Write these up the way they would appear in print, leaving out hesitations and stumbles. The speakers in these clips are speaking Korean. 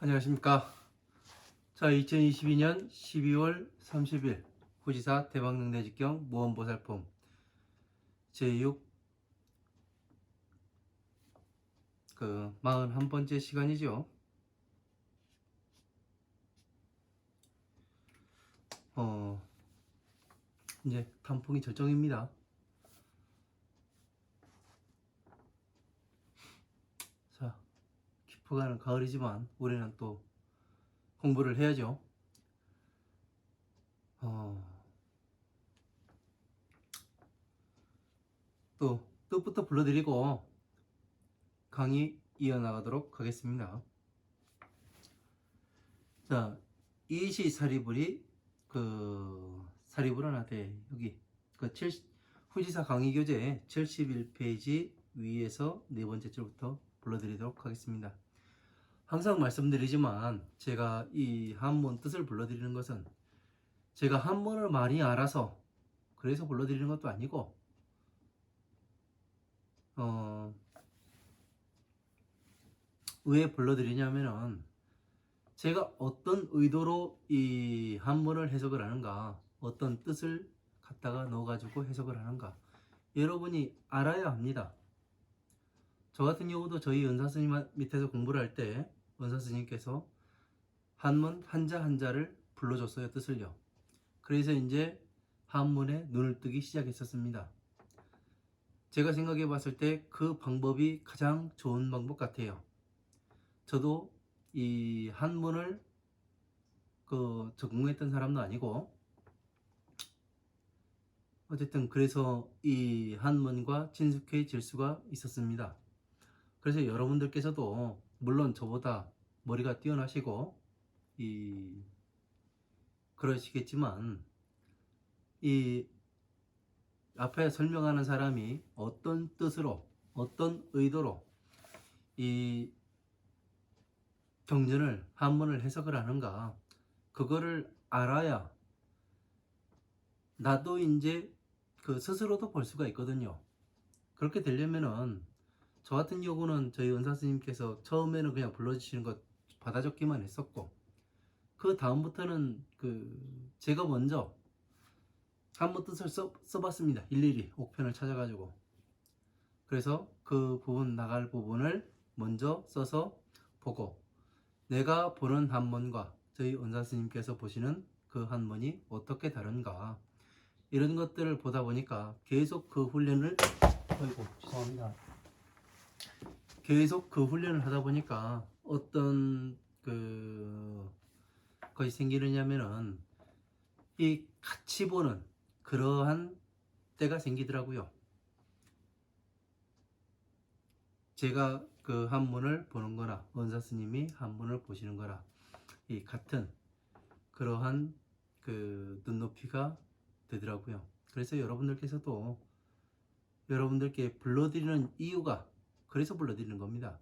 안녕하십니까. 자, 2022년 12월 30일 후지사 대박능내직경 무언보살품 제6 41번째 시간이죠. 이제 단풍이 절정입니다. 자, 깊어가는 가을이지만 우리는 또 공부를 해야죠. 또 뜻부터 불러드리고 강의 이어나가도록 하겠습니다. 자, 이시사리불이 사리불은 하되 여기 후지사 강의교재 71페이지 위에서 네 번째 줄부터 불러드리도록 하겠습니다. 항상 말씀드리지만 제가 이 한문 뜻을 불러드리는 것은 제가 한문을 많이 알아서 그래서 불러드리는 것도 아니고 왜 불러드리냐면은 제가 어떤 의도로 이 한문을 해석을 하는가, 어떤 뜻을 갖다가 넣어가지고 해석을 하는가, 여러분이 알아야 합니다. 저 같은 경우도 저희 은사스님 밑에서 공부를 할 때 은사스님께서 한문 한자 한자를 불러줬어요, 뜻을요. 그래서 이제 한문에 눈을 뜨기 시작했었습니다. 제가 생각해 봤을 때 그 방법이 가장 좋은 방법 같아요. 저도 이 한문을 전공했던 사람도 아니고 어쨌든 그래서 이 한문과 친숙해질 수가 있었습니다. 그래서 여러분들께서도 물론 저보다 머리가 뛰어나시고 그러시겠지만 이 앞에 설명하는 사람이 어떤 뜻으로 어떤 의도로 이 경전을 한문을 해석을 하는가, 그거를 알아야 나도 이제 스스로도 볼 수가 있거든요. 그렇게 되려면은 저 같은 경우는 저희 은사 스님께서 처음에는 그냥 불러주시는 것 받아 적기만 했었고, 그 다음부터는 제가 먼저 한문 뜻을 써봤습니다. 일일이 옥편을 찾아가지고. 그래서 그 부분 나갈 부분을 먼저 써서 보고, 내가 보는 한문과 저희 은사 스님께서 보시는 그 한문이 어떻게 다른가, 이런 것들을 보다 보니까 계속 그 훈련을 계속 그 훈련을 하다 보니까 어떤 것이 생기느냐면은 이 같이 보는 그러한 때가 생기더라고요. 제가 그 한문을 보는 거나 원사 스님이 한문을 보시는 거나 이 같은 그러한 눈높이가 되더라고요. 그래서 여러분들께서도 여러분들께 불러드리는 이유가 그래서 불러드리는 겁니다.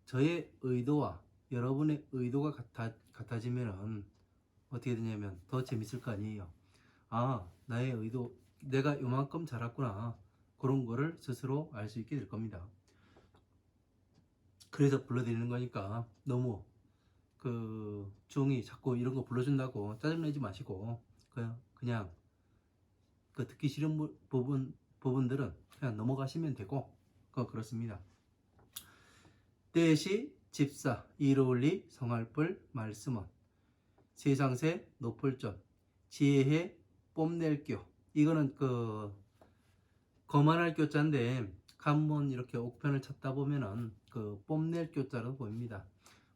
저의 의도와 여러분의 의도가 같아지면은 어떻게 되냐면 더 재밌을 거 아니에요. 아, 나의 의도, 내가 요만큼 잘했구나, 그런 거를 스스로 알 수 있게 될 겁니다. 그래서 불러드리는 거니까 너무 중이 자꾸 이런 거 불러준다고 짜증내지 마시고 그냥 듣기 싫은 부분들은 그냥 넘어가시면 되고 그렇습니다. 대시 집사 이로울리 성할불 말씀은 세상새 노풀전 지혜해 뽐낼교. 이거는 거만할 교자인데 한번 이렇게 옥편을 찾다 보면은 뽐낼 교자로 보입니다.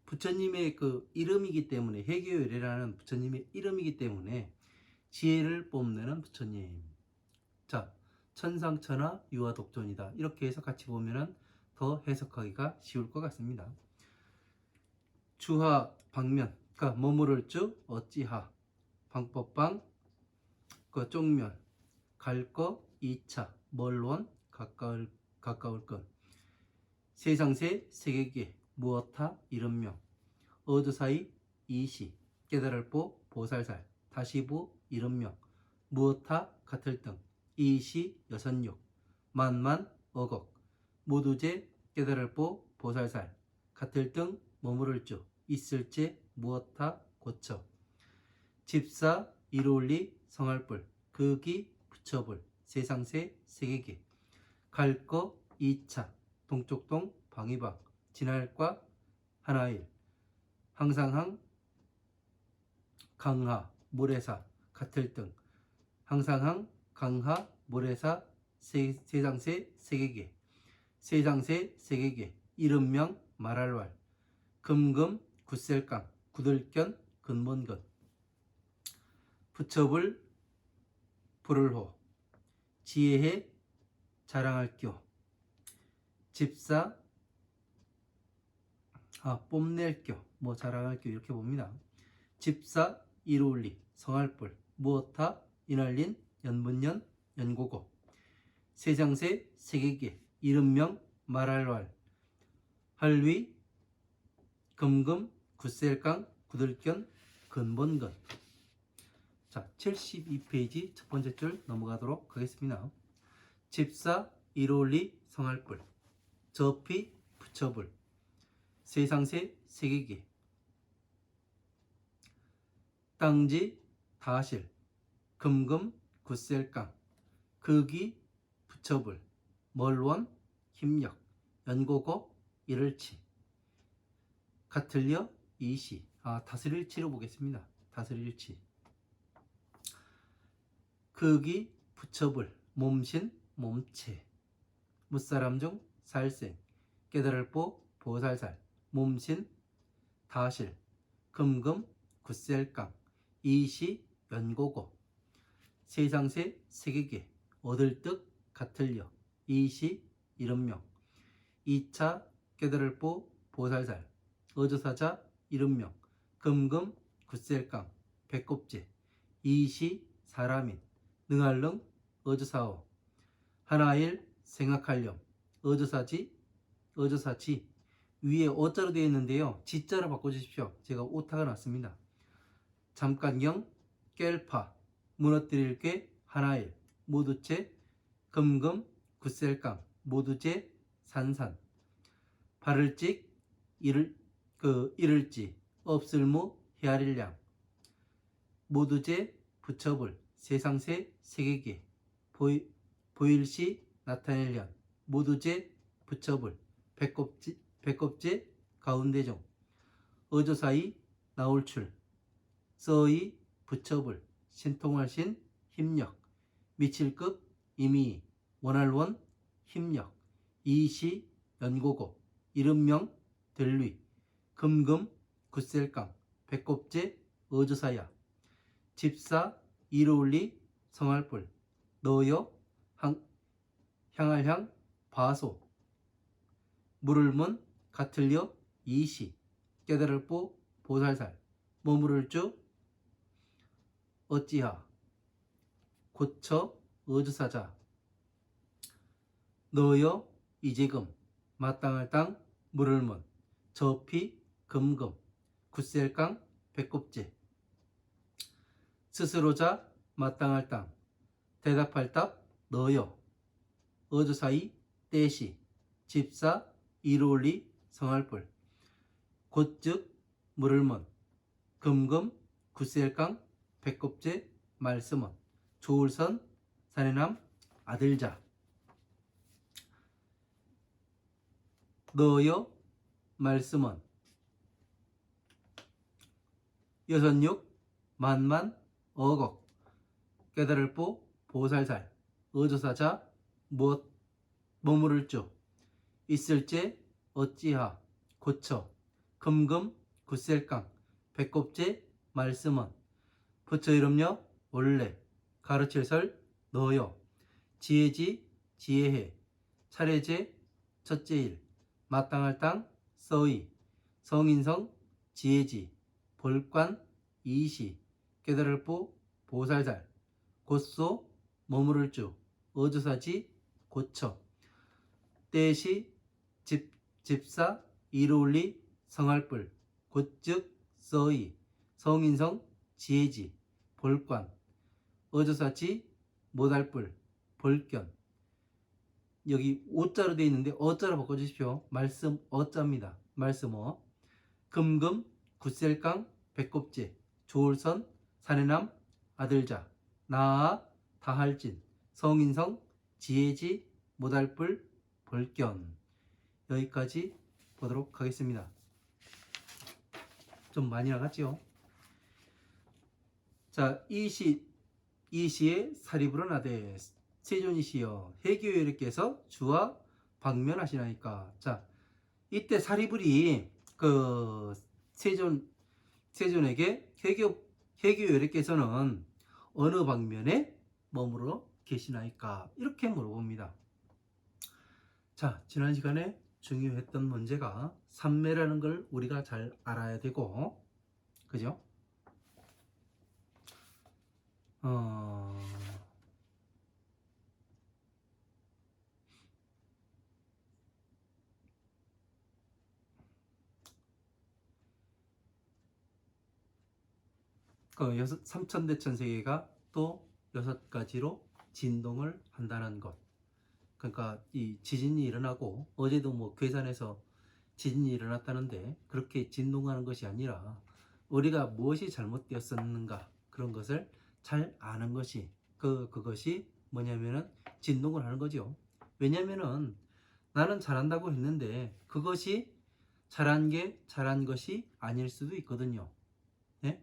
부처님의 이름이기 때문에, 해교열이라는 부처님의 이름이기 때문에 지혜를 뽐내는 부처님. 자, 천상천하 유화독존이다, 이렇게 해서 같이 보면은 더 해석하기가 쉬울 것 같습니다. 주하 방면, 머무를 주 어찌하, 방법방 쪽면, 갈 거 2차, 멀원 가까울 것, 세상새 세계계 무엇하 이름명, 어두사이 이시, 깨달을보 보살살, 다시부 이름명, 무엇하 같을 등, 이시 여선육, 만만 어곡, 모두제 깨달을보 보살살, 같을 등 머무를 주, 있을지 무엇하 고쳐. 집사 이로울리 성할불 극이 부처불 세상세 세계계. 갈거 2차 동쪽동 방위박 진할과 하나일 항상항 강하 모래사 같을 등. 항상항 강하 모래사 세상세 세계계. 세상세 세계계 이름명 말할왈 금금 굳셀깡 구들견 근본건. 부처불 불을호 지혜해 자랑할교. 집사 뽐낼교 뭐 자랑할교 이렇게 봅니다. 집사 이로울리 성할불 무엇하 이날린 연분연 연고고. 세상세 세계계 이름명 말할왈 할위 금금 굳셀깡 구들견 근본건. 자, 72페이지 첫 번째 줄 넘어가도록 하겠습니다. 집사 이로울리 성할불 저피 부처불 세상세 세계계. 땅지 다실 금금 굳셀깡 극이 부처불 멀원 힘력 연고고 이를치. 같을려 이시 다스릴치로 보겠습니다. 다스릴치. 극이 부처불 몸신 몸체 무사람 중 살생 깨달을보 보살살 몸신 다실 금금 굳셀깡 이시 연고고. 세상세 세계계 얻을 뜻 같을려 이시 이름명. 2차 깨달을보 보살살 어조사자 이름명 금금 굳셀깡 배꼽제 이시 사람인 능할릉 어조사오. 하나일 생각할렴 어조사지 위에 어자로 되어 있는데요. 지자로 바꿔주십시오. 제가 오타가 났습니다. 잠깐경 깰파 무너뜨릴 게 하나일 모두체 금금 굳셀깡 모두제 산산. 바를찍 이를지 없을무 헤아릴량. 모두제 부처불 세상세 세계계 보일시 나타낼련 모두제 부처불 배꼽제 가운데종. 어조사이 나올출 써이 부처불 신통할신 힘력. 미칠급 이미 원할원 힘력. 이시 연고고 이름명 들위 금금 굳셀깡 배꼽제 어조사야. 집사 이로울리 성할불 너여 향할향 바소 물을문 같을려 이시 깨달을보 보살살 머무를 주 어찌하 고처 어조사자. 너여 이지금 마땅할 땅 물을문 저피 금금 굳셀깡 배꼽제. 스스로자 마땅할 땅 대답할 답 너여. 어조사이 떼시 집사 이로울리 성할불 곧즉 물을문 금금 굳셀깡 배꼽제 말씀은 조울선 사내남 아들자. 너여 말씀은 여선육 만만 어걱 깨달을보 보살살 어조사자 무엇 머무를 주 있을제 어찌하 고처 금금 굳셀깡 배꼽제 말씀은 부처 이름여 원래 가르칠설 너여. 지혜지 지혜해 차례제 첫째일 마땅할 땅 써이 성인성 지혜지 볼관 이시 깨달을보 보살살 곧소 머무를 주 어조사지 고처. 떼시 집사 이로울리 성할불 곧즉 써이 성인성 지혜지 볼관 어조사지 못할불 볼견. 여기 오자로 되어 있는데 어자로 바꿔주십시오. 말씀 어자입니다. 말씀 어. 금금 굿셀강, 배꼽제, 조울선, 사내남, 아들자, 나아, 다할진, 성인성, 지혜지, 모달불, 벌견. 여기까지 보도록 하겠습니다. 좀 많이 나갔죠? 자, 이시의 사리불어나되 세존이시여 해교여리께서 주와 방면하시나이까. 자, 이때 사리불이 그 세존에게 해교여리께서는 어느 방면에 머무러 계시나이까 이렇게 물어봅니다. 자, 지난 시간에 중요했던 문제가 삼매라는 걸 우리가 잘 알아야 되고, 그죠? 그 삼천대천세계가 또 6가지로 진동을 한다는 것. 그러니까 이 지진이 일어나고, 어제도 뭐 괴산에서 지진이 일어났다는데 그렇게 진동하는 것이 아니라 우리가 무엇이 잘못되었었는가 그런 것을 잘 아는 것이 그것이 뭐냐면은 진동을 하는 거죠. 왜냐면은 나는 잘한다고 했는데 그것이 잘한 것이 아닐 수도 있거든요. 네?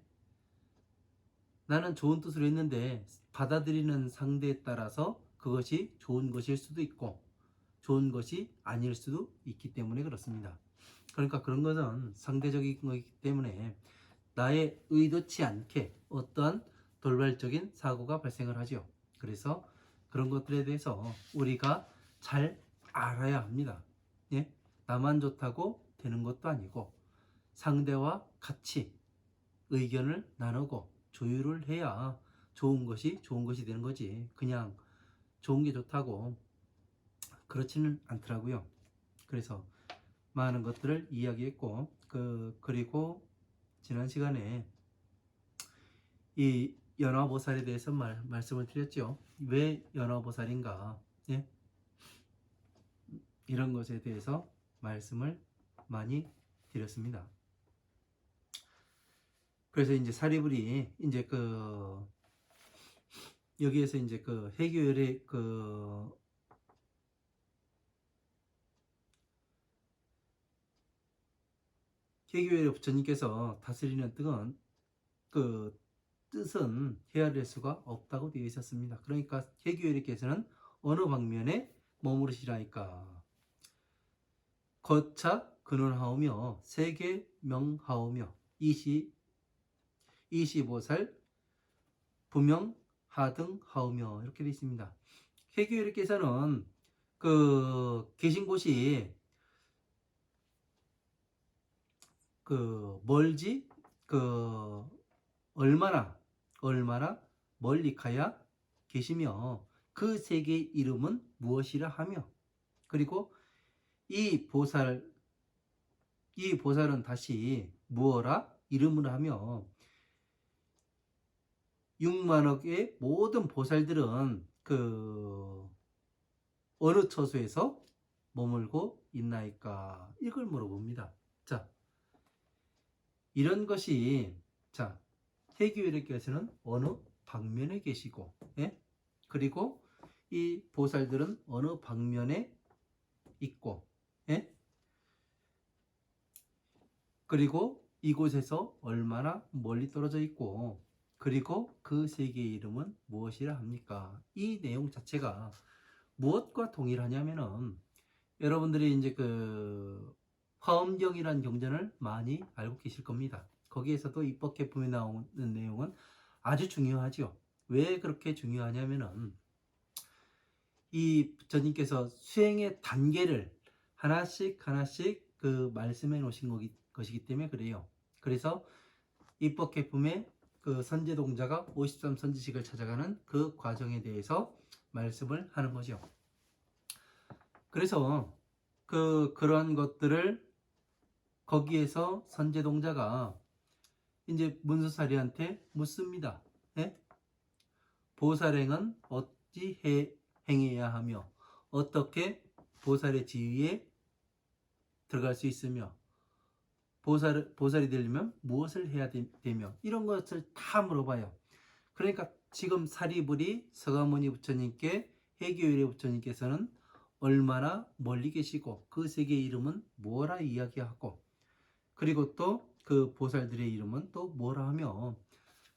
나는 좋은 뜻으로 했는데 받아들이는 상대에 따라서 그것이 좋은 것일 수도 있고 좋은 것이 아닐 수도 있기 때문에 그렇습니다. 그러니까 그런 것은 상대적인 것이기 때문에 나의 의도치 않게 어떠한 돌발적인 사고가 발생을 하죠. 그래서 그런 것들에 대해서 우리가 잘 알아야 합니다. 예? 나만 좋다고 되는 것도 아니고 상대와 같이 의견을 나누고 조율을 해야 좋은 것이 되는 거지. 그냥 좋은 게 좋다고 그렇지는 않더라고요. 그래서 많은 것들을 이야기했고 그리고 지난 시간에 이 연화보살에 대해서 말씀을 드렸죠. 왜 연화보살인가? 예? 이런 것에 대해서 말씀을 많이 드렸습니다. 그래서 이제 사리불이 이제 여기에서 이제 해교열의 해교열의 부처님께서 다스리는 뜻은 헤아릴 수가 없다고 되어 있었습니다. 그러니까 해교열의께서는 어느 방면에 머무르시라니까. 거차 근원하오며 세계명하오며 이시보살 부명하등하오며 이렇게 되어 있습니다. 해교열의께서는 계신 곳이 멀지 얼마나 멀리 가야 계시며 그 세계의 이름은 무엇이라 하며 그리고 이 보살은 다시 무엇라 이름을 하며 6만억의 모든 보살들은 어느 처소에서 머물고 있나이까 이걸 물어봅니다. 자, 이런 것이 해교열의께서는 어느 방면에 계시고, 예? 그리고 이 보살들은 어느 방면에 있고, 예? 그리고 이곳에서 얼마나 멀리 떨어져 있고, 그리고 그 세계의 이름은 무엇이라 합니까? 이 내용 자체가 무엇과 동일하냐면은 여러분들이 이제 화엄경이라는 경전을 많이 알고 계실 겁니다. 거기에서도 입법개품에 나오는 내용은 아주 중요하죠. 왜 그렇게 중요하냐면은 이 부처님께서 수행의 단계를 하나씩 말씀해 놓으신 것이기 때문에 그래요. 그래서 입법개품의 선제동자가 53선지식을 찾아가는 그 과정에 대해서 말씀을 하는 거죠. 그래서 그런 것들을 거기에서 선제동자가 이제 문수사리한테 묻습니다. 예? 보살행은 어찌 행해야 하며 어떻게 보살의 지위에 들어갈 수 있으며 보살이 되려면 무엇을 해야 되며 이런 것을 다 물어봐요. 그러니까 지금 사리부리 서가모니 부처님께 해교일의 부처님께서는 얼마나 멀리 계시고 그 세계의 이름은 뭐라 이야기하고 그리고 또 그 보살들의 이름은 또 뭐라 하며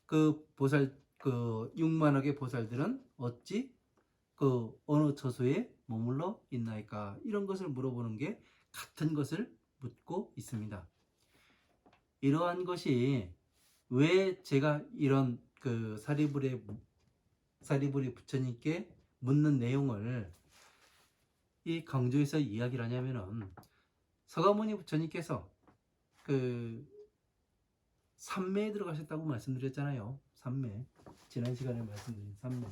그 보살 그 6만억의 보살들은 어찌 그 어느 처소에 머물러 있나이까 이런 것을 물어보는 게 같은 것을 묻고 있습니다. 이러한 것이 왜 제가 이런 그 사리부리 부처님께 묻는 내용을 이 강조해서 이야기를 하냐면은 서가모니 부처님께서 그 삼매에 들어가셨다고 말씀드렸잖아요. 삼매. 지난 시간에 말씀드린 삼매.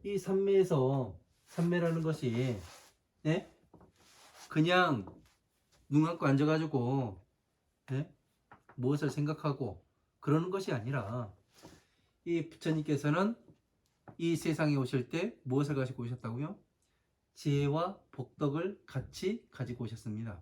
이 삼매라는 것이 예? 그냥 눈 감고 앉아가지고 예? 무엇을 생각하고 그러는 것이 아니라 이 부처님께서는 이 세상에 오실 때 무엇을 가지고 오셨다고요? 지혜와 복덕을 같이 가지고 오셨습니다.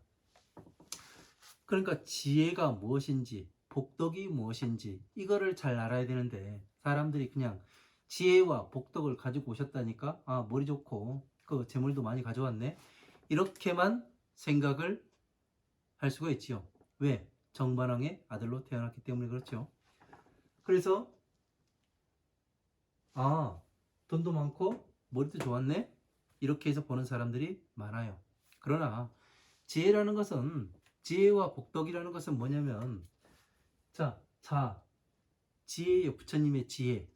그러니까 지혜가 무엇인지 복덕이 무엇인지 이거를 잘 알아야 되는데 사람들이 그냥 지혜와 복덕을 가지고 오셨다니까 아 머리 좋고 그 재물도 많이 가져왔네 이렇게만 생각을 할 수가 있지요. 왜? 정반왕의 아들로 태어났기 때문에 그렇죠. 그래서 아 돈도 많고 머리도 좋았네 이렇게 해서 보는 사람들이 많아요. 그러나 지혜라는 것은 지혜와 복덕이라는 것은 뭐냐면 자 지혜예요. 부처님의 지혜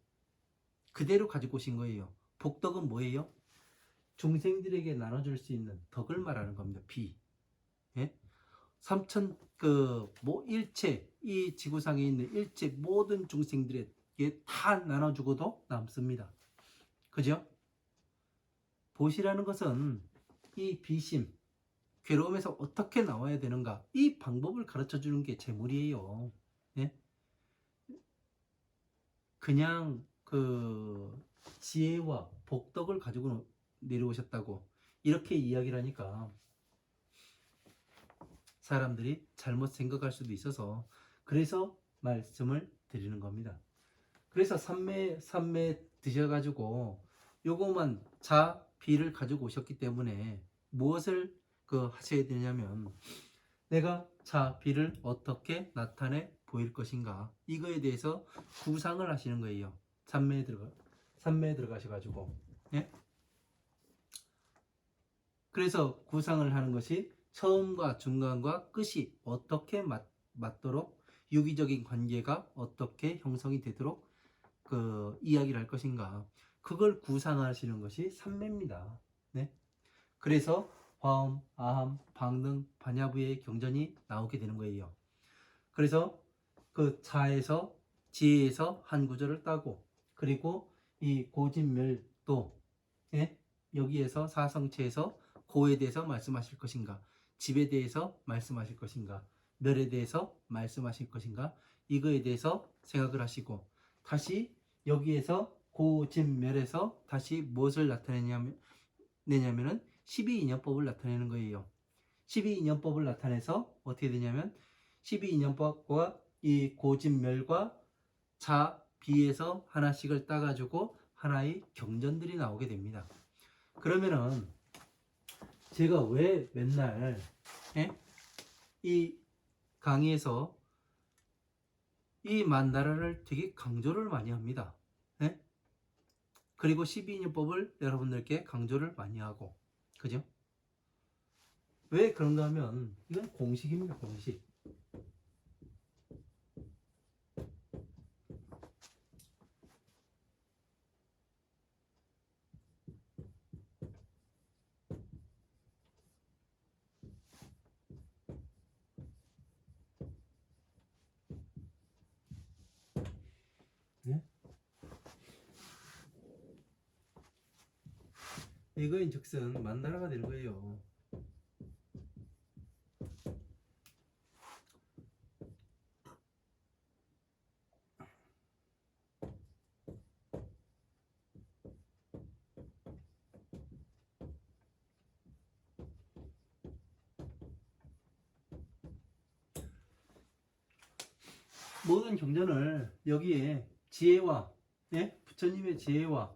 그대로 가지고 오신 거예요. 복덕은 뭐예요? 중생들에게 나눠줄 수 있는 덕을 말하는 겁니다. 비. 예? 삼천 뭐 일체 이 지구상에 있는 일체 모든 중생들에게 다 나눠주고도 남습니다. 그죠? 보시라는 것은 이 비심 괴로움에서 어떻게 나와야 되는가 이 방법을 가르쳐 주는 게 재물이에요. 예? 그냥 그 지혜와 복덕을 가지고 내려오셨다고 이렇게 이야기를 하니까 사람들이 잘못 생각할 수도 있어서 그래서 말씀을 드리는 겁니다. 그래서 삼매 드셔가지고 요거만 자, 비를 가지고 오셨기 때문에 무엇을 하셔야 되냐면 내가 자, 비를 어떻게 나타내 보일 것인가 이거에 대해서 구상을 하시는 거예요. 삼매에 들어가셔가지고 예? 그래서 구상을 하는 것이 처음과 중간과 끝이 어떻게 맞도록 유기적인 관계가 어떻게 형성이 되도록 이야기를 할 것인가 그걸 구상하시는 것이 삼매입니다. 네? 그래서 화엄, 아함, 방등, 반야부의 경전이 나오게 되는 거예요. 그래서 그 차에서 지혜에서 한 구절을 따고 그리고 이 고진멸도 예? 여기에서 사성체에서 고에 대해서 말씀하실 것인가 집에 대해서 말씀하실 것인가 멸에 대해서 말씀하실 것인가 이거에 대해서 생각을 하시고 다시 여기에서 고진멸에서 다시 무엇을 나타내냐면은 12인연법을 나타내는 거예요. 12인연법을 나타내서 어떻게 되냐면 12인연법과 이 고진멸과 자, 비에서 하나씩을 따가지고 하나의 경전들이 나오게 됩니다. 그러면은 제가 왜 맨날 이 강의에서 이 만다라를 되게 강조를 많이 합니다. 그리고 12인연법을 여러분들께 강조를 많이 하고 그죠? 왜 그런가 하면 이건 공식입니다. 공식. 네? 이거인 즉슨 만다라가 되는 거예요. 모든 경전을 여기에 지혜와, 예? 부처님의 지혜와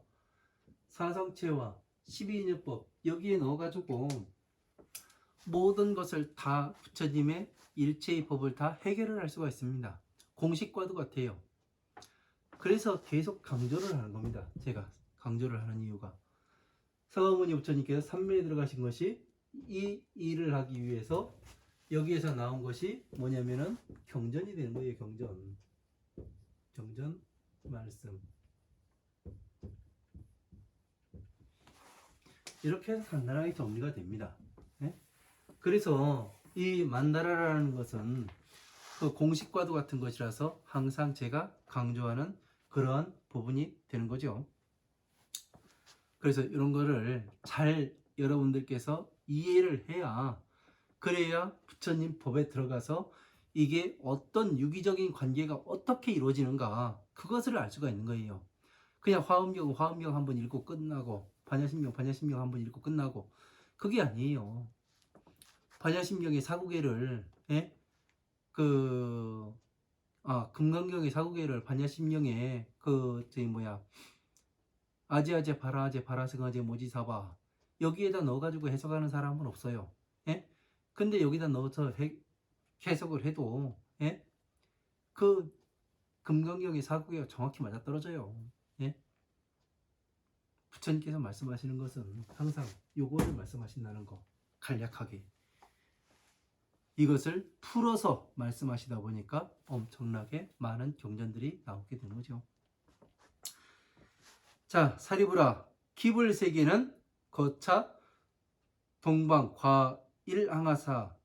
사성체와 12인연법 여기에 넣어가지고 모든 것을 다 부처님의 일체의 법을 다 해결을 할 수가 있습니다. 공식과도 같아요. 그래서 계속 강조를 하는 겁니다. 제가 강조를 하는 이유가 서가모니 부처님께서 삼매에 들어가신 것이 이 일을 하기 위해서 여기에서 나온 것이 뭐냐면은 경전이 되는 거예요. 경전 말씀 이렇게 해서 간단하게 정리가 됩니다. 네? 그래서 이 만다라라는 것은 그 공식과도 같은 것이라서 항상 제가 강조하는 그러한 부분이 되는 거죠. 그래서 이런 거를 잘 여러분들께서 이해를 해야 그래야 부처님 법에 들어가서 이게 어떤 유기적인 관계가 어떻게 이루어지는가 그것을 알 수가 있는 거예요. 그냥 화엄경 한번 읽고 끝나고 반야심경 한번 읽고 끝나고 그게 아니에요. 반야심경의 사구계를 예? 금강경의 사구계를 반야심경의 아제아제 바라아제 바라승아제 모지사바 여기에다 넣어가지고 해석하는 사람은 없어요. 예? 근데 여기다 넣어서 해석을 해도 예? 그 금강경의 사구계가 정확히 맞아떨어져요. 예? 부처님께서 말씀하시는 것은 항상 요거를 말씀하신다는 거 간략하게 이것을 풀어서 말씀하시다 보니까 엄청나게 많은 경전들이 나오게 되는 거죠. 자, 사리부라 기불세계는 거차 동방 과일 항하사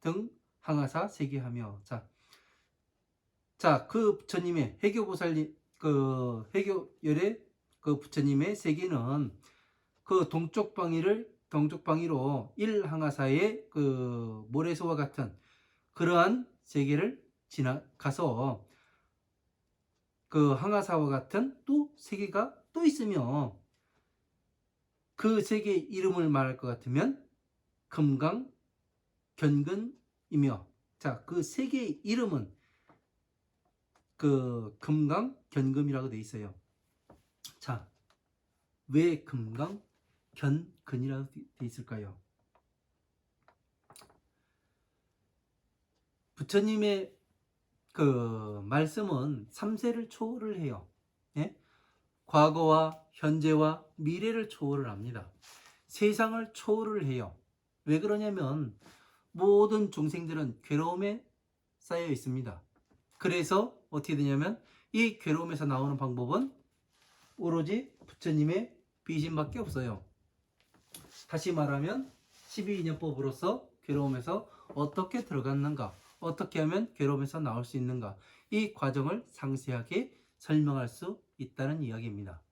등 항하사 세계하며 그 부처님의 해교보살님 그 해교열의 그 부처님의 세계는 그 동쪽 방위로 일항하사의 그 모래소와 같은 그러한 세계를 지나가서 그 항하사와 같은 또 세계가 또 있으며 그 세계의 이름을 말할 것 같으면 금강 견근이며 그 세계의 이름은 그 금강 견금이라고 되어 있어요. 자, 왜 금강 견근이라고 되어 있을까요? 부처님의 그 말씀은 3세를 초월을 해요. 예? 과거와 현재와 미래를 초월을 합니다. 세상을 초월을 해요. 왜 그러냐면 모든 중생들은 괴로움에 쌓여 있습니다. 그래서 어떻게 되냐면 이 괴로움에서 나오는 방법은 오로지 부처님의 비심밖에 없어요. 다시 말하면 12인연법으로서 괴로움에서 어떻게 들어갔는가, 어떻게 하면 괴로움에서 나올 수 있는가, 이 과정을 상세하게 설명할 수 있다는 이야기입니다.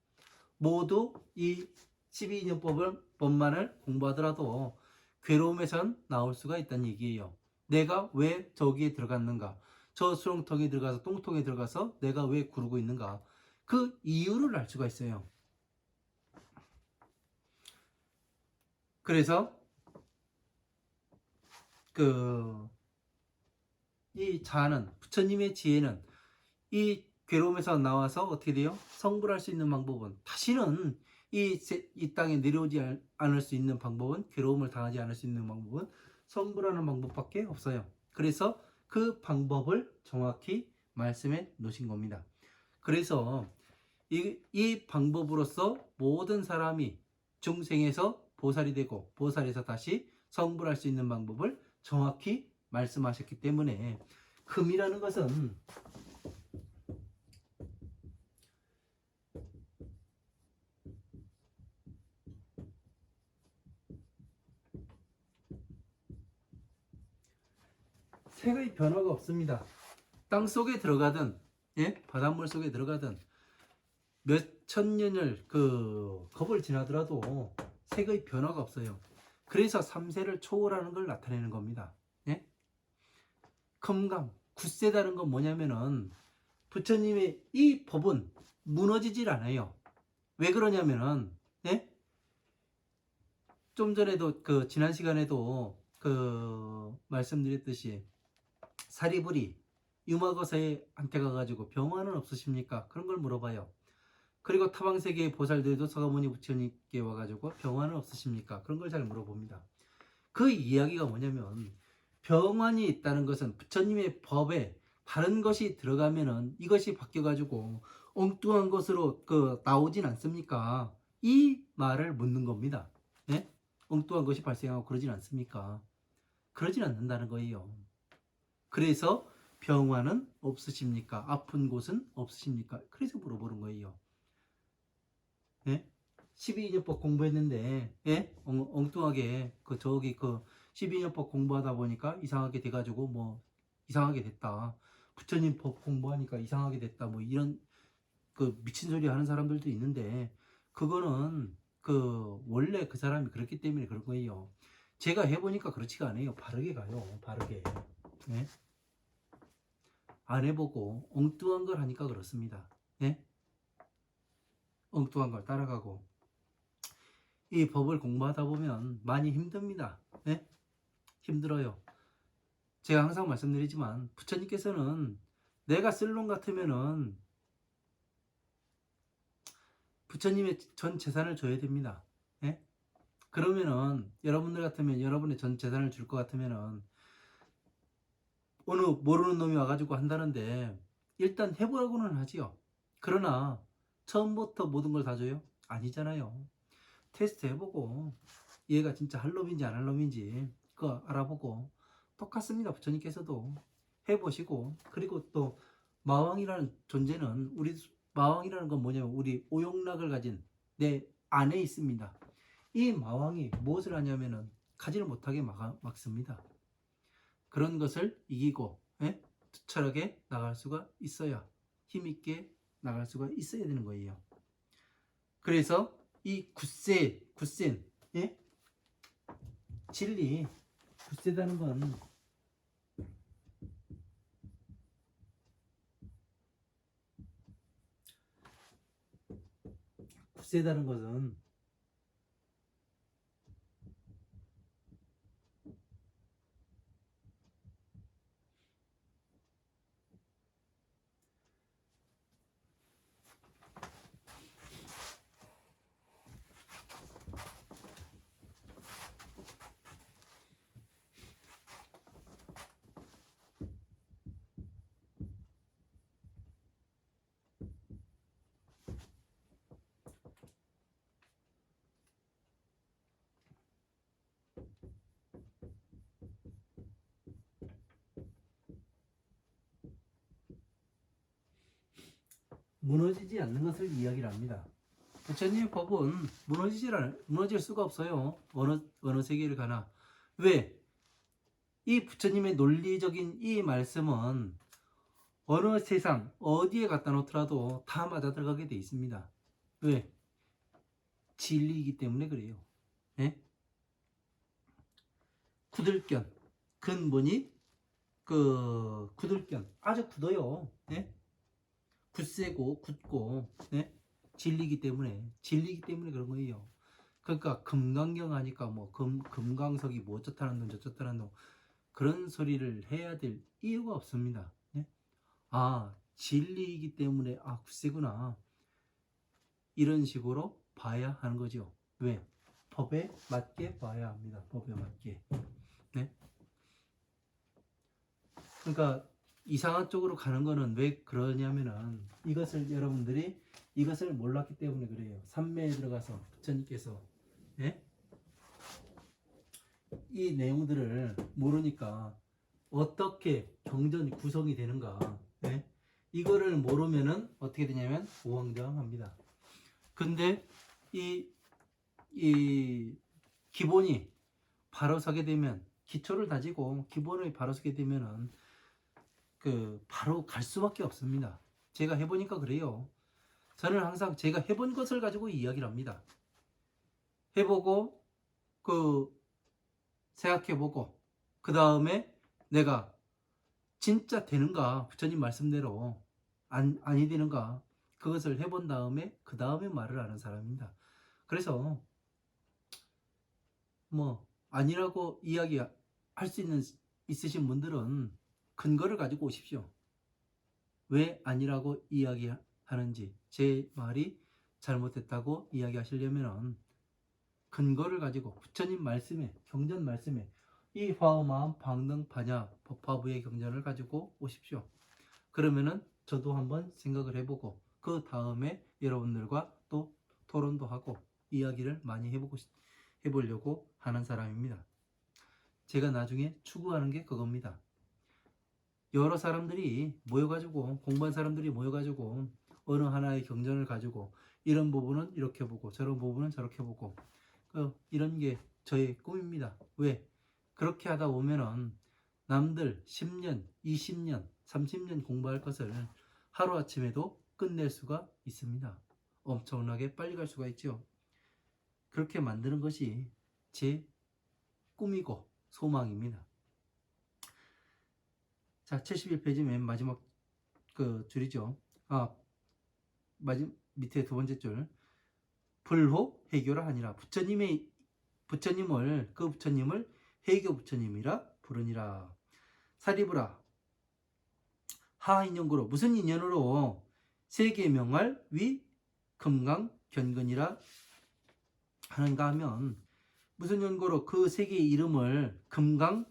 모두 이 12인연법만을 공부하더라도 괴로움에선 나올 수가 있다는 얘기예요. 내가 왜 저기에 들어갔는가, 저 수렁통에 들어가서 똥통에 들어가서 내가 왜 구르고 있는가, 그 이유를 알 수가 있어요. 그래서 이 자는 부처님의 지혜는 이 괴로움에서 나와서 어떻게 돼요? 성불할 수 있는 방법은 다시는 이 땅에 내려오지 않을 수 있는 방법은 괴로움을 당하지 않을 수 있는 방법은 성불하는 방법밖에 없어요. 그래서 그 방법을 정확히 말씀해 놓으신 겁니다. 그래서 이 방법으로서 모든 사람이 중생에서 보살이 되고 보살에서 다시 성불할 수 있는 방법을 정확히 말씀하셨기 때문에 금이라는 것은 색의 변화가 없습니다. 땅 속에 들어가든 바닷물 속에 들어가든 몇 천 년을 그 겁을 지나더라도 색의 변화가 없어요. 그래서 3세를 초월하는 걸 나타내는 겁니다. 예? 금강, 굳세다는 건 뭐냐면은 부처님의 이 법은 무너지질 않아요. 왜 그러냐면은 좀 전에도 지난 시간에도 말씀드렸듯이 사리불이 유마거사한테 가가지고 병화는 없으십니까? 그런 걸 물어봐요. 그리고 타방세계의 보살들도 서가모니 부처님께 와가지고 병화는 없으십니까? 그런 걸 잘 물어봅니다. 그 이야기가 뭐냐면 병환이 있다는 것은 부처님의 법에 다른 것이 들어가면은 이것이 바뀌어가지고 엉뚱한 것으로 나오진 않습니까? 이 말을 묻는 겁니다. 예? 엉뚱한 것이 발생하고 그러진 않습니까? 그러진 않는다는 거예요. 그래서 병환은 없으십니까? 아픈 곳은 없으십니까? 그래서 물어보는 거예요. 예? 12인연법 공부했는데, 예? 엉뚱하게, 12인연법 공부하다 보니까 이상하게 돼가지고, 이상하게 됐다. 부처님 법 공부하니까 이상하게 됐다. 이런, 미친 소리 하는 사람들도 있는데, 그거는, 원래 그 사람이 그렇기 때문에 그런 거예요. 제가 해보니까 그렇지가 않아요. 바르게 가요. 바르게. 예? 안 해보고, 엉뚱한 걸 하니까 그렇습니다. 예? 엉뚱한 걸 따라가고. 이 법을 공부하다 보면 많이 힘듭니다. 네? 힘들어요. 제가 항상 말씀드리지만 부처님께서는 내가 쓸 놈 같으면은 부처님의 전 재산을 줘야 됩니다. 네? 그러면은 여러분들 같으면 여러분의 전 재산을 줄 것 같으면은 어느 모르는 놈이 와가지고 한다는데 일단 해보라고는 하지요. 그러나 처음부터 모든 걸 다 줘요? 아니잖아요. 테스트 해보고 얘가 진짜 할 놈인지 안 할 놈인지 그거 알아보고 똑같습니다. 부처님께서도 해보시고 그리고 또 마왕이라는 존재는 마왕이라는 건 뭐냐면 우리 오용락을 가진 내 안에 있습니다. 이 마왕이 무엇을 하냐면은 가지를 못하게 막습니다. 그런 것을 이기고 투철하게 나갈 수가 있어야 힘있게 나갈 수가 있어야 되는 거예요. 그래서 이 굳센 예? 진리 굳세다는 건 굳세다는 것은 무너지지 않는 것을 이야기를 합니다. 부처님의 법은 무너질 수가 없어요. 어느 세계를 가나. 왜? 이 부처님의 논리적인 이 말씀은 어느 세상 어디에 갖다 놓더라도 다 맞아 들어가게 돼 있습니다. 왜? 진리이기 때문에 그래요. 예? 굳을견 근본이 굳을견 아주 굳어요. 예? 굳세고 굳고 예? 진리기 때문에 그런 거예요. 그러니까 금강경 하니까 금강석이 뭐 어쩌다는 놈 저쩌다는 놈 그런 소리를 해야 될 이유가 없습니다. 예? 아 진리이기 때문에 굳세구나 이런 식으로 봐야 하는 거죠. 왜? 법에 맞게 봐야 합니다. 법에 맞게. 네? 그러니까 이상한 쪽으로 가는 거는 왜 그러냐면은 여러분들이 이것을 몰랐기 때문에 그래요. 삼매에 들어가서 부처님께서 예? 이 내용들을 모르니까 어떻게 경전이 구성이 되는가 예? 이거를 모르면은 어떻게 되냐면 우왕좌왕합니다. 근데 이 기본이 바로 서게 되면 기초를 다지고 기본을 바로 서게 되면은 바로 갈 수밖에 없습니다. 제가 해보니까 그래요. 저는 항상 제가 해본 것을 가지고 이야기를 합니다. 해보고 생각해보고 그 다음에 내가 진짜 되는가 부처님 말씀대로 아니 되는가 그것을 해본 다음에 그 다음에 말을 하는 사람입니다. 그래서 아니라고 이야기할 수 있으신 분들은 근거를 가지고 오십시오. 왜 아니라고 이야기하는지, 제 말이 잘못됐다고 이야기하시려면 근거를 가지고 부처님 말씀에, 경전 말씀에 이 화엄하음 방능 반야 법화부의 경전을 가지고 오십시오. 그러면은 저도 한번 생각을 해보고 그 다음에 여러분들과 또 토론도 하고 이야기를 많이 해보려고 하는 사람입니다. 제가 나중에 추구하는 게 그겁니다. 여러 사람들이 모여가지고, 공부한 사람들이 모여가지고 어느 하나의 경전을 가지고 이런 부분은 이렇게 보고 저런 부분은 저렇게 보고 이런 게 저의 꿈입니다. 왜? 그렇게 하다 보면은 남들 10년, 20년, 30년 공부할 것을 하루아침에도 끝낼 수가 있습니다. 엄청나게 빨리 갈 수가 있죠. 그렇게 만드는 것이 제 꿈이고 소망입니다. 자, 71페이지 맨 마지막 그 줄이죠. 밑에 두 번째 줄. 불호 해교라 하니라. 그 부처님을 해교 부처님이라 부르니라. 사리부라. 하 인연고로 무슨 인연으로 세계 명할 위 금강 견근이라 하는가 하면, 무슨 연고로 그 세 개의 이름을 금강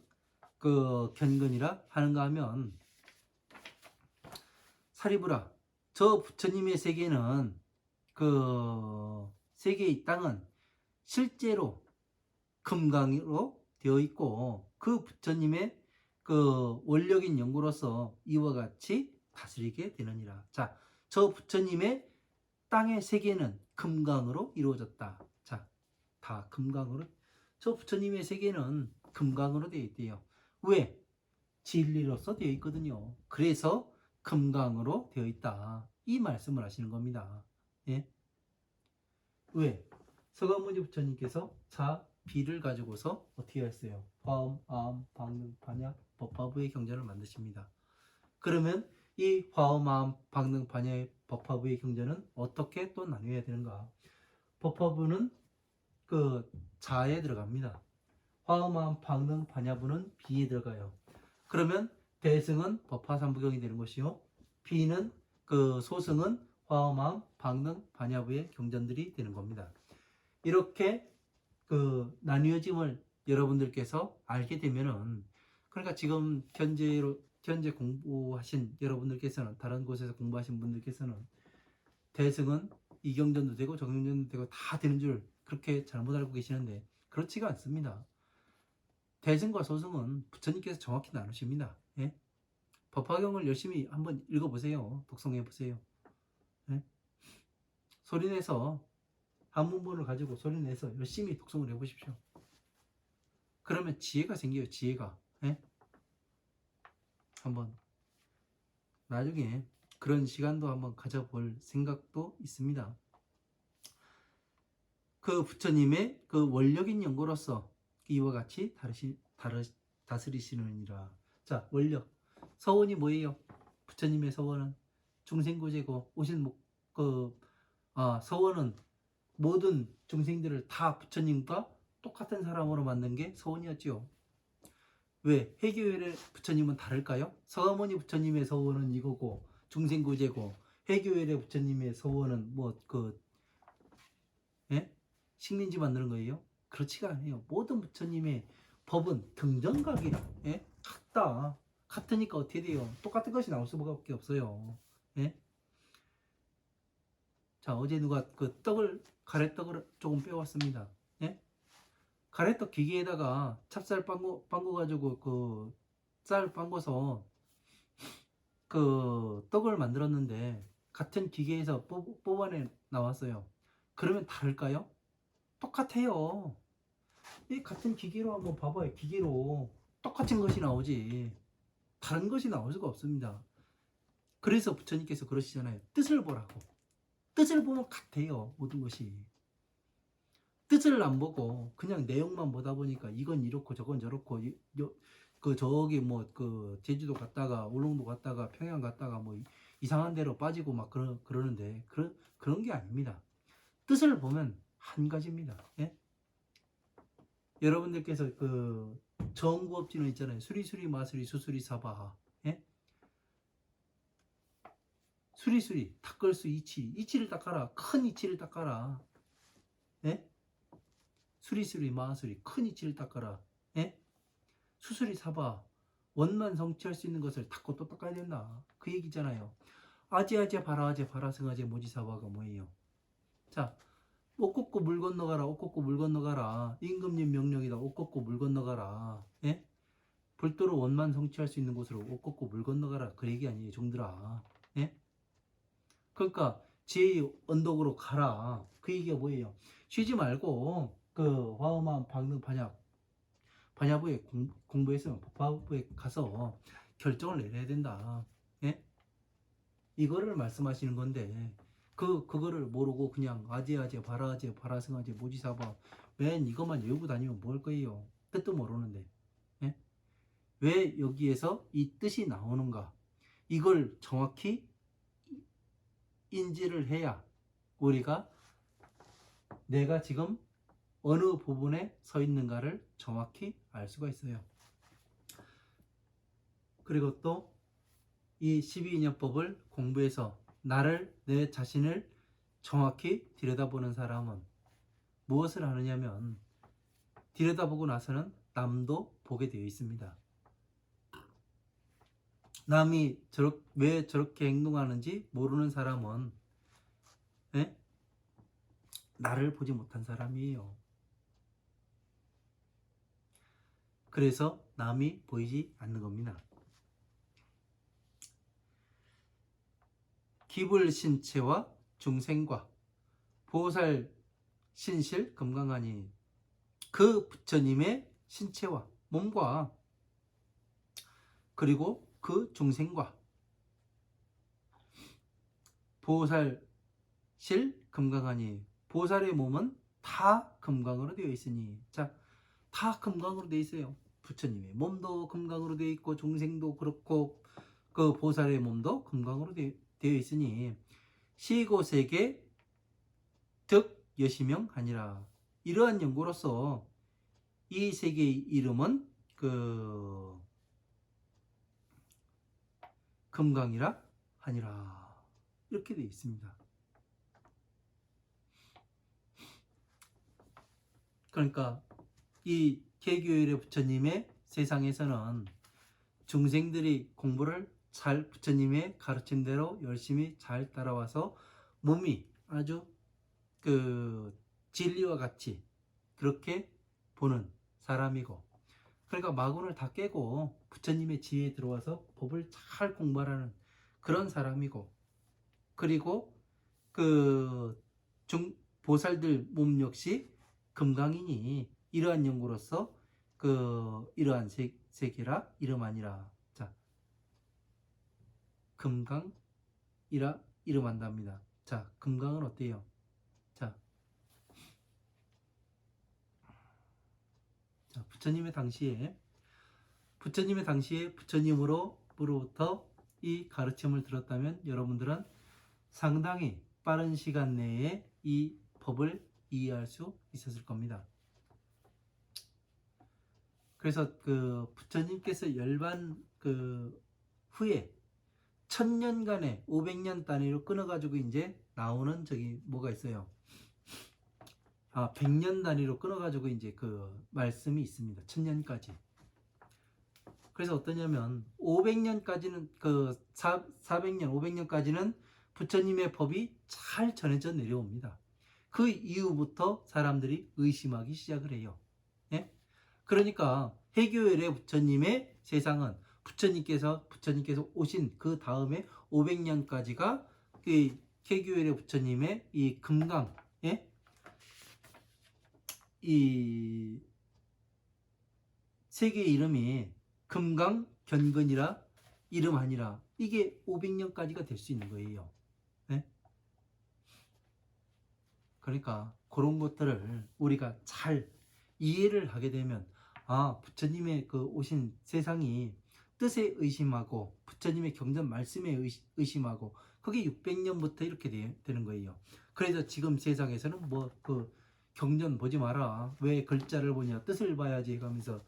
견근이라 하는가 하면, 사리부라, 저 부처님의 세계는, 그 세계의 땅은 실제로 금강으로 되어 있고 그 부처님의 그 원력인 연구로서 이와 같이 다스리게 되느니라. 자, 저 부처님의 땅의 세계는 금강으로 이루어졌다. 자, 다 금강으로. 저 부처님의 세계는 금강으로 되어 있대요. 왜? 진리로서 되어 있거든요. 그래서 금강으로 되어 있다. 이 말씀을 하시는 겁니다. 예? 왜? 서가모니 부처님께서 자, 비를 가지고서 어떻게 했어요? 화엄, 아엄, 방능, 반야, 법화부의 경전을 만드십니다. 그러면 이 화엄, 아엄, 방능, 반야의 법화부의 경전은 어떻게 또 나뉘어야 되는가? 법화부는 그 자에 들어갑니다. 화엄, 아엄, 방능, 반야부는 비에 들어가요. 그러면 대승은 법화삼부경이 되는 것이요, 비는 그 소승은 화엄, 아엄, 방능, 반야부의 경전들이 되는 겁니다. 이렇게 그 나뉘어짐을 여러분들께서 알게 되면은, 그러니까 지금 현재 공부하신 여러분들께서는, 다른 곳에서 공부하신 분들께서는 대승은 이경전도 되고 정경전도 되고 다 되는 줄 그렇게 잘못 알고 계시는데 그렇지가 않습니다. 대승과 소승은 부처님께서 정확히 나누십니다. 예? 법화경을 열심히 한번 읽어보세요. 독송해보세요. 예? 소리내서 한문본을 가지고 소리내서 열심히 독송을 해보십시오. 그러면 지혜가 생겨요. 지혜가. 예? 한번 나중에 그런 시간도 한번 가져볼 생각도 있습니다. 그 부처님의 그 원력인 연고로서 이와 같이 다스리시느니라. 자, 원력. 서원이 뭐예요? 부처님의 서원은 중생구제고, 서원은 모든 중생들을 다 부처님과 똑같은 사람으로 만든 게 서원이었지요. 왜? 해교열의 부처님은 다를까요? 서가모니 부처님의 서원은 이거고 중생구제고, 해교열의 부처님의 서원은 예? 식민지 만드는 거예요? 그렇지가 않아요. 모든 부처님의 법은 등정각이라. 예? 같다. 같으니까 어떻게 돼요? 똑같은 것이 나올 수밖에 없어요. 예? 자, 어제 누가 그 가래떡을 조금 빼왔습니다. 예? 가래떡 기계에다가 찹쌀 빵고 가지고 그 쌀 빵고서 그 떡을 만들었는데 같은 기계에서 뽑아내 나왔어요. 그러면 다를까요? 똑같아요. 이 같은 기계로 한번 봐봐요. 기계로 똑같은 것이 나오지 다른 것이 나올 수가 없습니다. 그래서 부처님께서 그러시잖아요. 뜻을 보라고. 뜻을 보면 같아요. 모든 것이. 뜻을 안 보고 그냥 내용만 보다 보니까 이건 이렇고 저건 저렇고, 저기 제주도 갔다가 울릉도 갔다가 평양 갔다가 이상한 데로 빠지고 막 그러는데 그런 게 아닙니다. 뜻을 보면 한 가지입니다. 예? 여러분들께서 그 정구업진은 있잖아요. 수리수리 마수리 수수리 사바하. 예? 수리수리 닦을수 이치를 닦아라. 큰 이치를 닦아라. 예? 수리수리 마수리 큰 이치를 닦아라. 예? 수수리 사바 원만 성취할 수 있는 것을 닦고 또 닦아야 된다. 그 얘기잖아요. 아제아제 바라아제 바라승아제 모지사바가 뭐예요? 자, 옷 걷고 물 건너가라. 옷 걷고 물 건너가라. 임금님 명령이다. 옷 걷고 물 건너가라. 예? 불도로 원만 성취할 수 있는 곳으로 옷 걷고 물 건너가라. 그 얘기 아니에요, 종들아. 예? 그러니까 지혜의 언덕으로 가라. 그 얘기가 뭐예요? 쉬지 말고 그 화엄한 방능 반야부에 공부했으면 법화부에 가서 결정을 내려야 된다. 예? 이거를 말씀하시는 건데 그거를 모르고 그냥 아제아제 바라아제 바라승아제 모지사바 맨 이것만 외우고 다니면 뭐 할 거예요? 뜻도 모르는데. 예? 왜 여기에서 이 뜻이 나오는가? 이걸 정확히 인지를 해야 우리가 내가 지금 어느 부분에 서 있는가를 정확히 알 수가 있어요. 그리고 또 이 12인연법을 공부해서 내 자신을 정확히 들여다보는 사람은 무엇을 하느냐면 들여다보고 나서는 남도 보게 되어 있습니다. 남이 왜 저렇게 행동하는지 모르는 사람은 예? 나를 보지 못한 사람이에요. 그래서 남이 보이지 않는 겁니다. 기불신체와 중생과 보살 신실 금강하니 그 부처님의 신체와 몸과 그리고 그 중생과 보살실 금강하니 보살의 몸은 다 금강으로 되어 있으니 자, 다 금강으로 되어 있어요. 부처님의 몸도 금강으로 되어 있고 중생도 그렇고 그 보살의 몸도 금강으로 되어 있으니 시고세계 득 여시명하니라. 이러한 연구로서 이 세계의 이름은 그 금강이라 하니라. 이렇게 되어 있습니다. 그러니까 이 개교일의 부처님의 세상에서는 중생들이 공부를 잘 부처님의 가르침대로 열심히 잘 따라와서 몸이 아주 그 진리와 같이 그렇게 보는 사람이고 그러니까 마군을 다 깨고 부처님의 지혜에 들어와서 법을 잘 공부하는 그런 사람이고 그리고 그 보살들 몸 역시 금강이니 이러한 연구로서 그 이러한 세계라 이름 아니라 자 금강이라 이름한답니다. 자 금강은 어때요? 자 부처님의 당시에 부처님으로부터 이 가르침을 들었다면 여러분들은 상당히 빠른 시간 내에 이 법을 이해할 수 있었을 겁니다. 그래서 그 부처님께서 열반 그 후에 1000년간의 500년 단위로 끊어가지고 이제 나오는 저기 뭐가 있어요. 100년 단위로 끊어가지고 이제 그 말씀이 있습니다. 1000년까지. 그래서 어떠냐면 500년까지는 그 400년, 500년까지는 부처님의 법이 잘 전해져 내려옵니다. 그 이후부터 사람들이 의심하기 시작을 해요. 예? 그러니까 해교열의 부처님의 세상은 부처님께서 오신 그 다음에 500년까지가 그 해교열의 부처님의 이 금강, 예? 이 세계 이름이 금강 견근이라 이름하니라 이게 500년까지가 될 수 있는 거예요. 네? 그러니까 그런 것들을 우리가 잘 이해를 하게 되면 부처님의 그 오신 세상이 뜻에 의심하고 부처님의 경전 말씀에 의심하고 그게 600년부터 이렇게 되는 거예요. 그래서 지금 세상에서는 뭐 그 경전 보지 마라. 왜 글자를 보냐. 뜻을 봐야지 하면서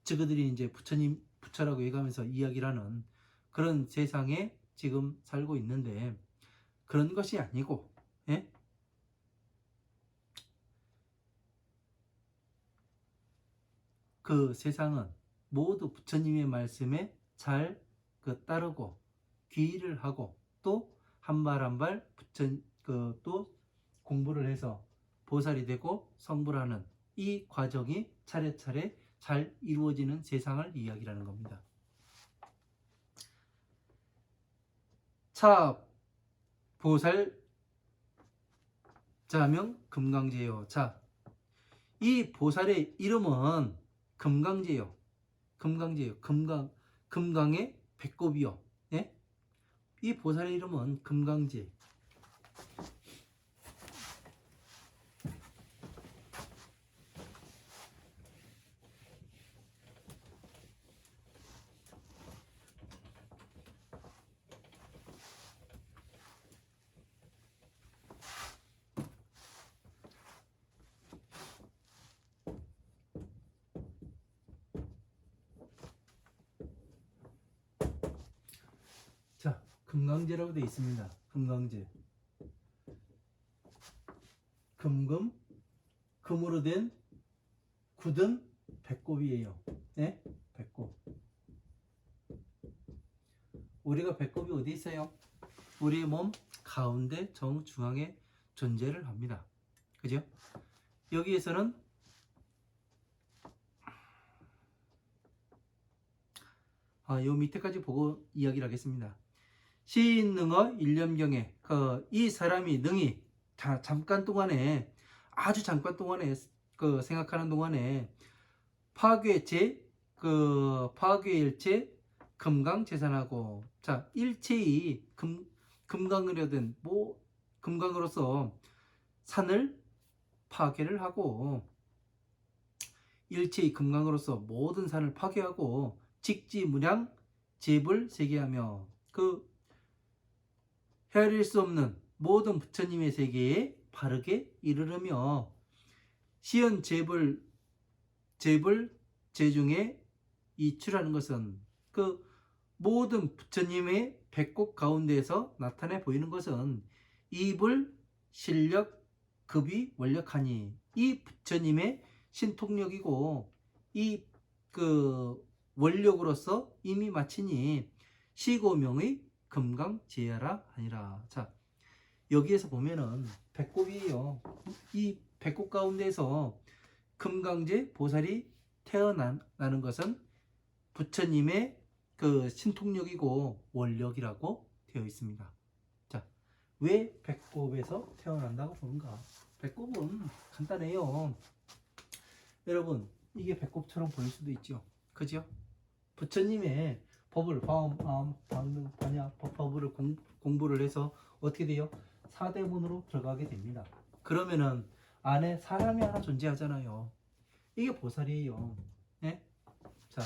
저그들이 이제 부처라고 얘기하면서 이야기를 하는 그런 세상에 지금 살고 있는데 그런 것이 아니고, 예? 그 세상은 모두 부처님의 말씀에 잘 따르고 귀의를 하고 또 한 발 한 발 또 공부를 해서 보살이 되고 성불하는 이 과정이 차례차례 잘 이루어지는 세상을 이야기하는 겁니다. 차 보살 자명 금강제요. 자, 이 보살의 이름은 금강제요. 금강제요. 금강의 배꼽이요. 예? 이 보살의 이름은 금강제. 자, 금강제라고 되어 있습니다. 금강제. 금으로 된 굳은 배꼽이에요. 네? 배꼽. 우리가 배꼽이 어디 있어요? 우리의 몸 가운데 정중앙에 존재를 합니다. 그죠? 여기에서는 요 밑에까지 보고 이야기를 하겠습니다. 시인능어 일념경에 이 사람이 능히 잠깐 동안에 아주 잠깐 동안에 생각하는 동안에 파괴일체 금강재산하고 자 일체의 금강으로든 금강으로서 산을 파괴를 하고 일체의 금강으로서 모든 산을 파괴하고 직지무량 재불 세계하며 헤아릴 수 없는 모든 부처님의 세계에 바르게 이르르며 시연 재불 재중에 이출하는 것은 모든 부처님의 배꼽 가운데에서 나타내 보이는 것은 이불 실력 급이 원력하니 이 부처님의 신통력이고 이 원력으로서 이미 마치니 시고명의 금강제야라 하니라. 자, 여기에서 보면은 배꼽이에요. 이 배꼽 가운데에서 금강제 보살이 태어나는 것은 부처님의 신통력이고 원력이라고 되어 있습니다. 자, 왜 배꼽에서 태어난다고 보는가? 배꼽은 간단해요. 여러분, 이게 배꼽처럼 보일 수도 있죠. 그죠? 부처님의 법을 화엄, 방능, 반야, 법화부를 공부를 해서 어떻게 돼요? 사대문으로 들어가게 됩니다. 그러면은 안에 사람이 하나 존재하잖아요. 이게 보살이에요. 네? 자,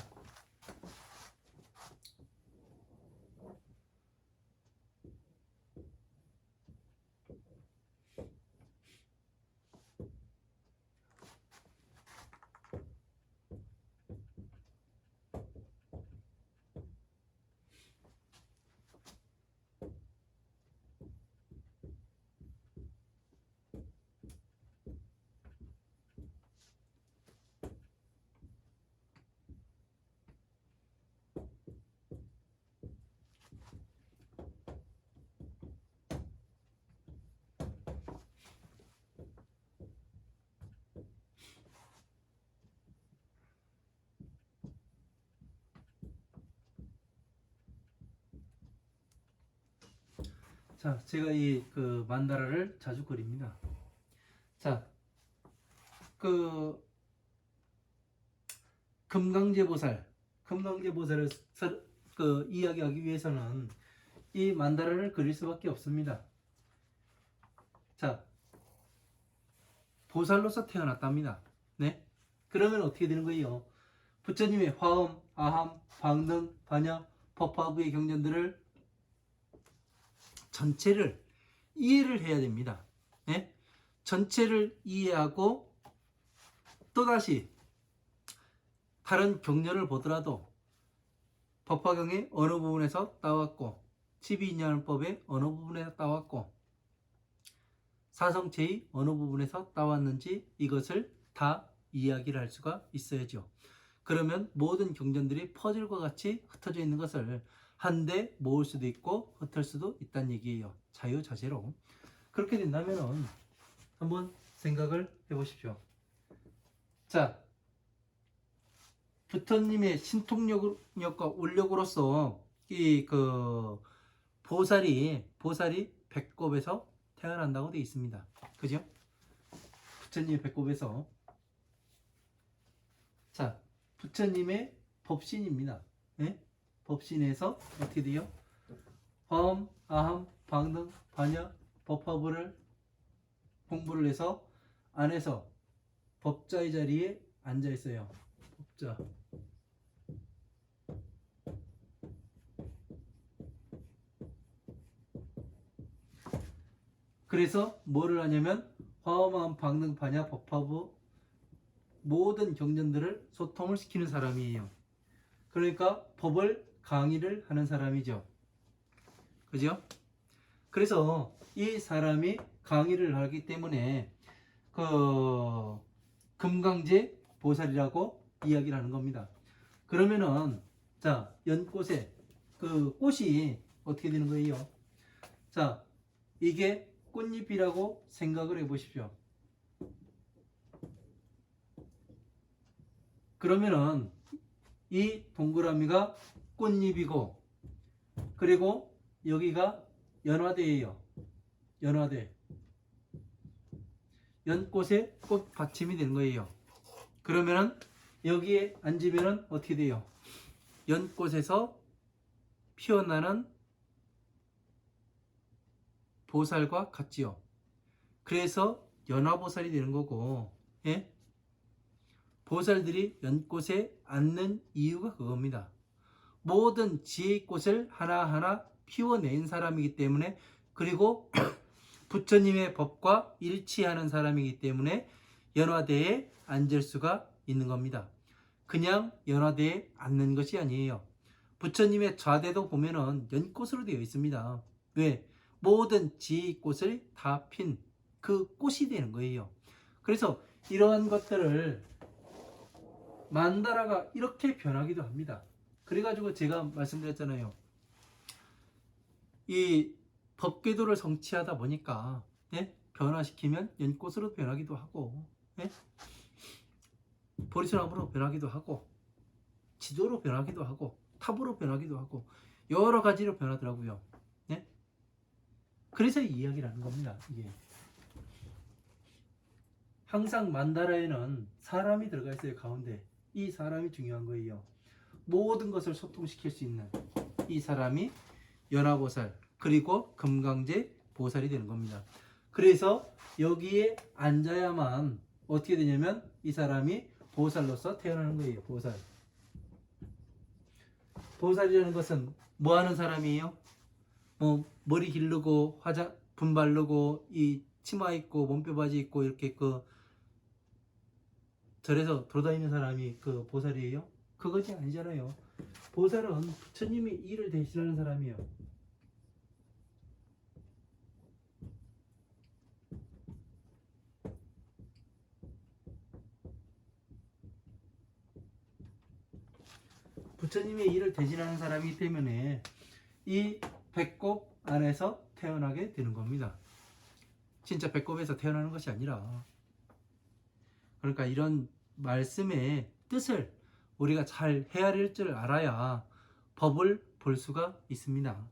제가 이 만다라를 자주 그립니다. 자, 금강제보살을 이야기하기 위해서는 이 만다라를 그릴 수밖에 없습니다. 자, 보살로서 태어났답니다. 네? 그러면 어떻게 되는 거예요? 부처님의 화엄, 아함, 방능, 반야, 법화부의 경전들을 전체를 이해를 해야 됩니다. 네? 전체를 이해하고 또다시 다른 경전을 보더라도 법화경의 어느 부분에서 나왔고 십이인연법의 어느 부분에서 따왔고 사성체의 어느 부분에서 따왔는지 이것을 다 이야기를 할 수가 있어야죠. 그러면 모든 경전들이 퍼즐과 같이 흩어져 있는 것을 한데 모을 수도 있고 흩을 수도 있다는 얘기예요. 자유자재로. 그렇게 된다면 한번 생각을 해보십시오. 자, 부처님의 신통력과 울력으로서 이 보살이 배꼽에서 태어난다고 되어 있습니다. 그죠? 부처님의 배꼽에서. 자, 부처님의 법신입니다. 예? 법신에서 어떻게 돼요? 화엄, 아함, 방능, 반야, 법화부를 공부를 해서 안에서 법자의 자리에 앉아 있어요. 법자. 그래서 뭐를 하냐면 화엄, 방능, 반야, 법화부 모든 경전들을 소통을 시키는 사람이에요. 그러니까 법을 강의를 하는 사람이죠. 그죠? 그래서 이 사람이 강의를 하기 때문에 금강제 보살이라고 이야기를 하는 겁니다. 그러면은 자, 연꽃에 꽃이 어떻게 되는 거예요? 자, 이게 꽃잎이라고 생각을 해 보십시오. 그러면은 이 동그라미가 꽃잎이고 그리고 여기가 연화대예요. 연화대. 연꽃의 꽃 받침이 되는 거예요. 그러면은 여기에 앉으면은 어떻게 돼요? 연꽃에서 피어나는 보살과 같지요. 그래서 연화보살이 되는 거고, 예? 보살들이 연꽃에 앉는 이유가 그겁니다. 모든 지혜의 꽃을 하나하나 피워낸 사람이기 때문에, 그리고 부처님의 법과 일치하는 사람이기 때문에 연화대에 앉을 수가 있는 겁니다. 그냥 연화대에 앉는 것이 아니에요. 부처님의 좌대도 보면은 연꽃으로 되어 있습니다. 왜? 모든 지혜의 꽃을 다 핀 그 꽃이 되는 거예요. 그래서 이러한 것들을 만다라가 이렇게 변하기도 합니다. 그래가지고 제가 말씀드렸잖아요. 이 법궤도를 성취하다 보니까, 예? 변화시키면 연꽃으로 변하기도 하고, 예? 보리수나무로 변하기도 하고, 지도로 변하기도 하고, 탑으로 변하기도 하고, 여러 가지로 변하더라고요. 예? 그래서 이 이야기를 하는 겁니다. 이게. 항상 만다라에는 사람이 들어가 있어요. 가운데. 이 사람이 중요한 거예요. 모든 것을 소통시킬 수 있는 이 사람이 연화보살 그리고 금강제 보살이 되는 겁니다. 그래서 여기에 앉아야만 어떻게 되냐면 이 사람이 보살로서 태어나는 거예요. 보살. 보살이라는 것은 뭐 하는 사람이에요? 뭐 머리 기르고 분 바르고 이 치마 입고 몸빼 바지 입고 이렇게 절에서 돌아다니는 사람이 보살이에요? 그것이 아니잖아요. 보살은 부처님이 일을 대신하는 사람이에요. 부처님의 일을 대신하는 사람이기 때문에 이 배꼽 안에서 태어나게 되는 겁니다. 진짜 배꼽에서 태어나는 것이 아니라. 그러니까 이런 말씀의 뜻을 우리가 잘 헤아릴 줄 알아야 법을 볼 수가 있습니다.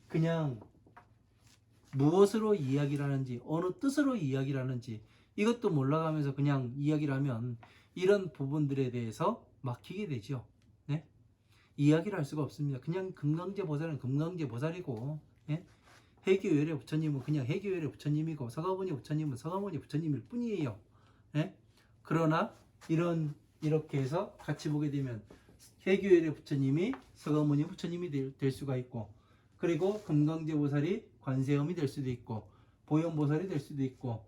그냥 무엇으로 이야기를 하는지, 어느 뜻으로 이야기를 하는지 이것도 몰라가면서 그냥 이야기를 하면 이런 부분들에 대해서 막히게 되죠. 네? 이야기를 할 수가 없습니다. 그냥 금강제 보살은 금강제 보살이고, 예? 해교열의 부처님은 그냥 해교열의 부처님이고, 서가모니 부처님은 서가모니 부처님일 뿐이에요. 예? 그러나 이렇게 해서 같이 보게 되면 해교열의 부처님이 서가모니 부처님이 될 수가 있고, 그리고 금강제 보살이 관세음이 될 수도 있고, 보현보살이 될 수도 있고,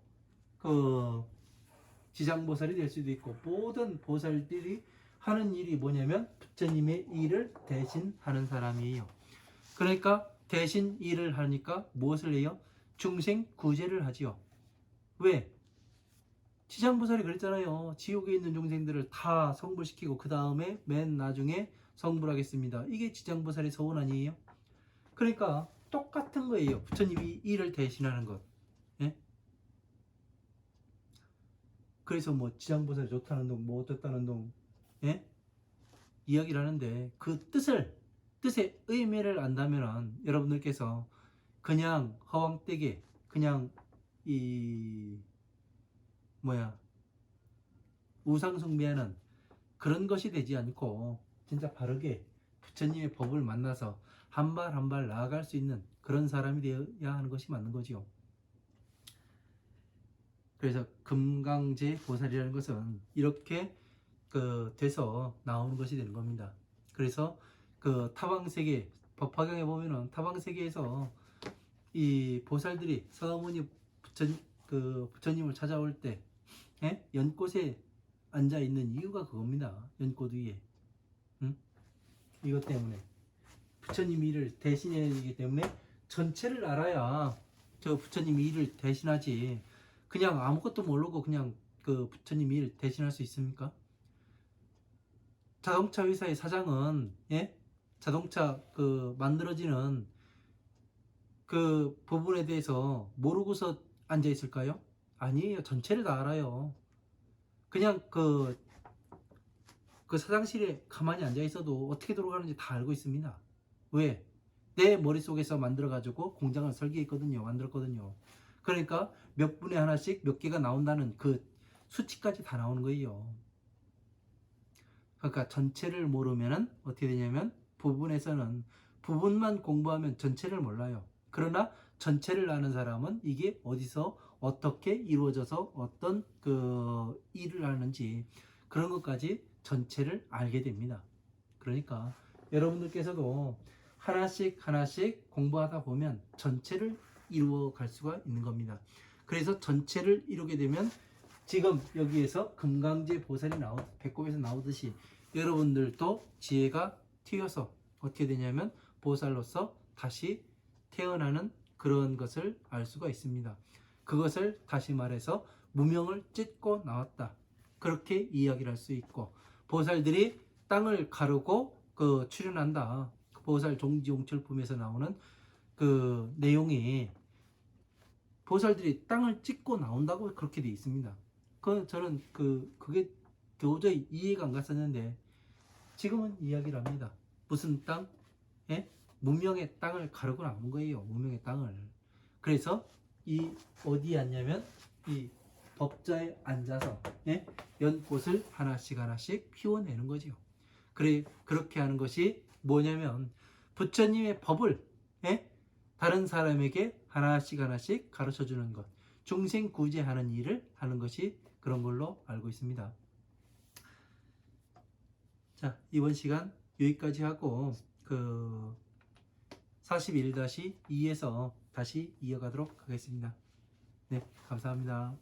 지장보살이 될 수도 있고, 모든 보살들이 하는 일이 뭐냐면 부처님의 일을 대신하는 사람이에요. 그러니까 대신 일을 하니까 무엇을 해요? 중생구제를 하지요. 왜? 지장보살이 그랬잖아요. 지옥에 있는 중생들을 다 성불시키고 그 다음에 맨 나중에 성불하겠습니다. 이게 지장보살의 서원 아니에요? 그러니까 똑같은 거예요. 부처님이 일을 대신하는 것. 예? 그래서 뭐 지장보살이 좋다는 동, 뭐 어떻다는 동, 예? 이야기를 하는데 그 뜻의 의미를 안다면은 여러분들께서 그냥 허황되게 그냥 이 뭐야 우상숭배하는 그런 것이 되지 않고 진짜 바르게 부처님의 법을 만나서 한 발 한 발 나아갈 수 있는 그런 사람이 되어야 하는 것이 맞는 거지요. 그래서 금강제 보살이라는 것은 이렇게 돼서 나오는 것이 되는 겁니다. 그래서 그 타방세계 법화경에 보면은 타방세계에서 이 보살들이 서가모니 부처님을 찾아올 때 연꽃에 앉아 있는 이유가 그겁니다. 연꽃 위에. 응? 이것 때문에 부처님이 일을 대신해야 되기 때문에 전체를 알아야 저 부처님이 일을 대신하지. 그냥 아무것도 모르고 그냥 그 부처님이 일 대신할 수 있습니까? 자동차 회사의 사장은 자동차 만들어지는 그 부분에 대해서 모르고서 앉아 있을까요? 아니에요. 전체를 다 알아요. 그냥 그 사장실에 가만히 앉아 있어도 어떻게 돌아가는지 다 알고 있습니다. 왜? 내 머릿속에서 만들어가지고 공장을 설계했거든요. 만들었거든요. 그러니까 몇 분에 하나씩 몇 개가 나온다는 그 수치까지 다 나오는 거예요. 그러니까 전체를 모르면은 어떻게 되냐면 부분에서는 부분만 공부하면 전체를 몰라요. 그러나 전체를 아는 사람은 이게 어디서 어떻게 이루어져서 어떤 그 일을 하는지 그런 것까지 전체를 알게 됩니다. 그러니까 여러분들께서도 하나씩 하나씩 공부하다 보면 전체를 이루어 갈 수가 있는 겁니다. 그래서 전체를 이루게 되면 지금 여기에서 금강제 보살이 배꼽에서 나오듯이 여러분들도 지혜가 튀어서 어떻게 되냐면 보살로서 다시 태어나는 그런 것을 알 수가 있습니다. 그것을 다시 말해서 무명을 찢고 나왔다. 그렇게 이야기를 할 수 있고 보살들이 땅을 가르고 출현한다. 보살 종지용철품에서 나오는 그 내용이 보살들이 땅을 찢고 나온다고 그렇게 돼 있습니다. 저는 그게 도저히 이해가 안 갔었는데 지금은 이야기를 합니다. 무슨 땅? 예? 무명의 땅을 가르고 나온 거예요. 무명의 땅을. 그래서 이 어디에 앉냐면 이 법자에 앉아서 연꽃을 하나씩 하나씩 피워내는 거지요. 그렇게 하는 것이 뭐냐면 부처님의 법을 다른 사람에게 하나씩 하나씩 가르쳐 주는 것, 중생 구제하는 일을 하는 것이 그런 걸로 알고 있습니다. 자, 이번 시간 여기까지 하고 41-2에서 다시 이어가도록 하겠습니다. 네, 감사합니다.